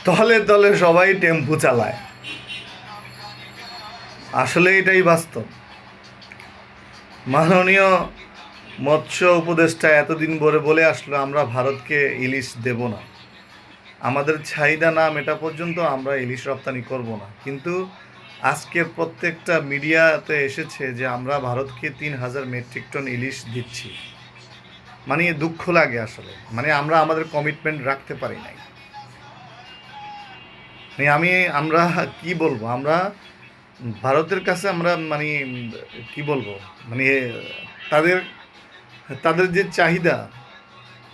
তলে তলে সবাই টেম্পু চালায়। আসলে এটাই বাস্তব। মাননীয় মৎস্য উপদেষ্টা এতদিন ধরে বলে আসলো আমরা ভারতকে ইলিশ দেব না, আমাদের চাহিদা না মেটা পর্যন্ত আমরা ইলিশ রপ্তানি করব না। কিন্তু আজকে প্রত্যেকটা মিডিয়াতে এসেছে যে আমরা ভারতকে 3,000 মেট্রিক টন ইলিশ দিচ্ছি। মানে দুঃখ লাগে আসলে, মানে আমরা আমাদের কমিটমেন্ট রাখতে পারি নাই। আমরা কি বলবো, আমরা ভারতের কাছে আমরা মানে কি বলবো, মানে তাদের তাদের যে চাহিদা,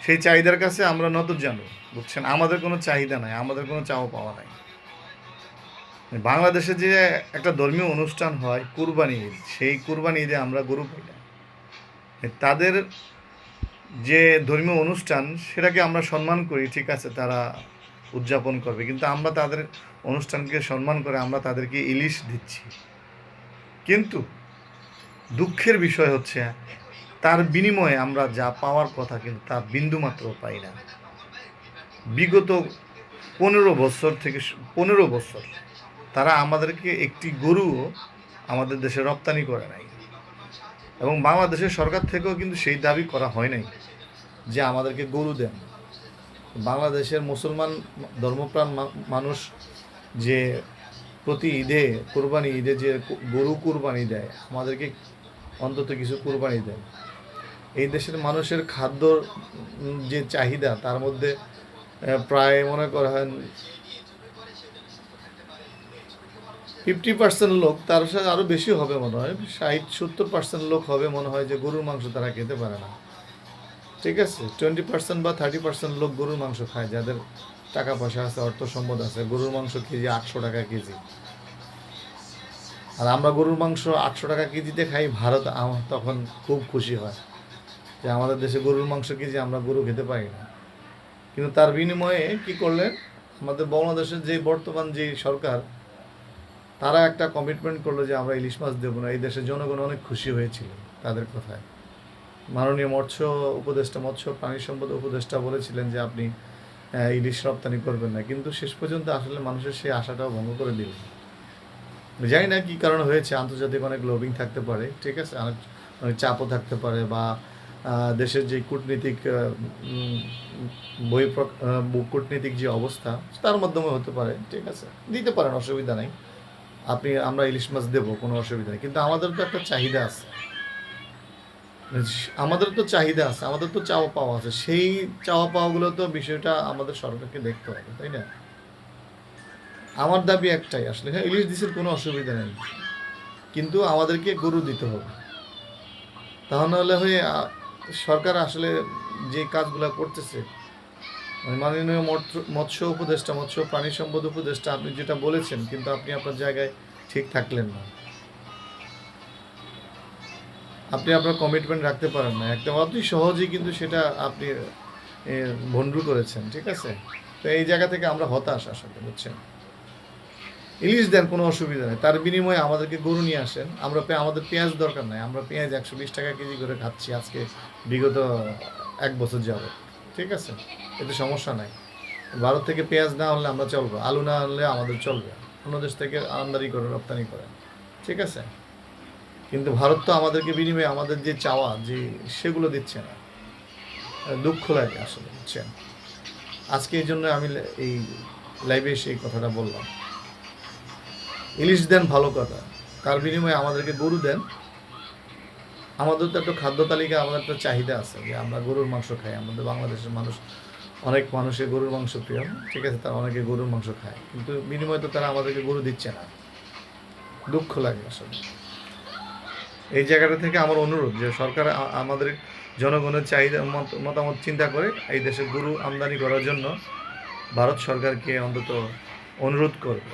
সেই চাহিদার কাছে আমরা নতজানু, বুঝছেন? আমাদের কোনো চাহিদা নাই, আমাদের কোনো চাওয়া পাওয়া নাই। বাংলাদেশে যে একটা ধর্মীয় অনুষ্ঠান হয় কুরবানি ঈদ, সেই কুরবানি ঈদে আমরা গরু পাই না। তাদের যে ধর্মীয় অনুষ্ঠান সেটাকে আমরা সম্মান করি, ঠিক আছে, তারা উদযাপন করবে, কিন্তু আমরা তাদের অনুষ্ঠানকে সম্মান করে আমরা তাদেরকে ইলিশ দিচ্ছি। কিন্তু দুঃখের বিষয় হচ্ছে তার বিনিময়ে আমরা যা পাওয়ার কথা কিন্তু তা বিন্দুমাত্র পাই না। বিগত 15 বছর তারা আমাদেরকে একটি গরুও আমাদের দেশে রপ্তানি করে নাই, এবং বাংলাদেশের সরকার থেকেও কিন্তু সেই দাবি করা হয় নাই যে আমাদেরকে গরু দেন। বাংলাদেশের মুসলমান ধর্মপ্রাণ মানুষ যে প্রতি ঈদে কোরবানি ঈদে যে গরু কুরবানি দেয়, আমাদেরকে অন্তত কিছু কুরবানি দেয়। এই দেশের মানুষের খাদ্যর যে চাহিদা, তার মধ্যে প্রায় মনে করা হয় 50% লোক, তার সাথে আরও বেশি হবে মনে হয়, 60-70% লোক হবে মনে হয় যে গরুর মাংস তারা খেতে পারে না। ঠিক আছে, 20% বা 30% লোক গরুর মাংস খায়, যাদের টাকা পয়সা আছে, অর্থ সম্পদ আছে। গরুর মাংস কেজি 800 টাকা কেজি, আর আমরা গরুর মাংস 800 টাকা কেজিতে খাই। ভারত তখন খুব খুশি হয় যে আমাদের দেশে গরুর মাংস কেজি আমরা গরু খেতে পারি না। কিন্তু তার বিনিময়ে কি করলেন, আমাদের বাংলাদেশের যে বর্তমান যে সরকার, তারা একটা কমিটমেন্ট করলো যে আমরা ইলিশ মাছ দেবো না। এই দেশের জনগণ অনেক খুশি হয়েছিল তাদের কথায়। মাননীয় মৎস্য প্রাণী সম্পদ উপদেষ্টা বলেছিলেন যে আপনি ইলিশ রপ্তানি করবেন না, কিন্তু শেষ পর্যন্ত আসলে মানুষের সেই আশাটাও ভঙ্গ করে দিলেন। জানি না কী কারণে হয়েছে, আন্তর্জাতিক অনেক লবিং থাকতে পারে, ঠিক আছে, অনেক চাপও থাকতে পারে, বা দেশের যে কূটনীতিক কূটনীতিক যে অবস্থা, তার মাধ্যমে হতে পারে, ঠিক আছে, দিতে পারেন, অসুবিধা নেই। আমরা ইলিশ মাছ দেবো, কোনো অসুবিধা নেই। কিন্তু আমাদের তো একটা চাহিদা আছে, আমাদের তো চাওয়া পাওয়া আছে। সেই চাওয়া পাওয়াগুলো তো বিষয়টা আমাদের সরকারকে দেখতে হবে, তাই না? আমার দাবি একটাই, আসলে হ্যাঁ, ইলিশ দিসের কোনো অসুবিধা নেই, কিন্তু আমাদেরকে গরু দিতে হবে। তাহলে হয়ে সরকার আসলে যে কাজগুলো করতেছে, মাননীয় মৎস্য প্রাণী সম্পদ উপদেষ্টা, আপনি যেটা বলেছেন, কিন্তু আপনি আপনার জায়গায় ঠিক থাকলেন না। আপনি আপনার কমিটমেন্ট রাখতে পারেন না, একটা অতি সহজেই কিন্তু সেটা আপনি ভণ্ডুল করেছেন, ঠিক আছে? তো এই জায়গা থেকে আমরা হতাশ আসলে, বুঝছেন? ইলিশ দেন, কোনো অসুবিধা নেই, তার বিনিময়ে আমাদেরকে গরু নিয়ে আসেন। আমাদের পেঁয়াজ দরকার নাই, আমরা পেঁয়াজ 120 টাকা কেজি করে খাচ্ছি আজকে বিগত 1 বছর যাবে, ঠিক আছে, এতে সমস্যা নাই। ভারত থেকে পেঁয়াজ না আনলে আমরা চলবো, আলু না আনলে আমাদের চলবে, অন্য দেশ থেকে আমদানি করে রপ্তানি করে, ঠিক আছে। কিন্তু ভারত তো আমাদেরকে বিনিময়ে আমাদের যে চাওয়া যে সেগুলো দিচ্ছে না। দুঃখ লাগে আসলে, বুঝছেন? আজকে এই জন্য আমি এই লাইভে এসে এই কথাটা বললাম। ইলিশ দেন, ভালো কথা, তার বিনিময়ে আমাদেরকে গরু দেন। আমাদের তো একটা খাদ্য তালিকা, আমাদের একটা চাহিদা আছে যে আমরা গরুর মাংস খাই। আমাদের বাংলাদেশের অনেক মানুষের গরুর মাংস প্রিয়, ঠিক আছে, তারা অনেকে গরুর মাংস খায়, কিন্তু বিনিময়ে তো তারা আমাদেরকে গরু দিচ্ছে না। দুঃখ লাগে আসলে। এই জায়গাটা থেকে আমার অনুরোধ যে সরকার আমাদের জনগণের চাহিদা মতামত চিন্তা করে এই দেশে গরু আমদানি করার জন্য ভারত সরকারকে অন্তত অনুরোধ করবে।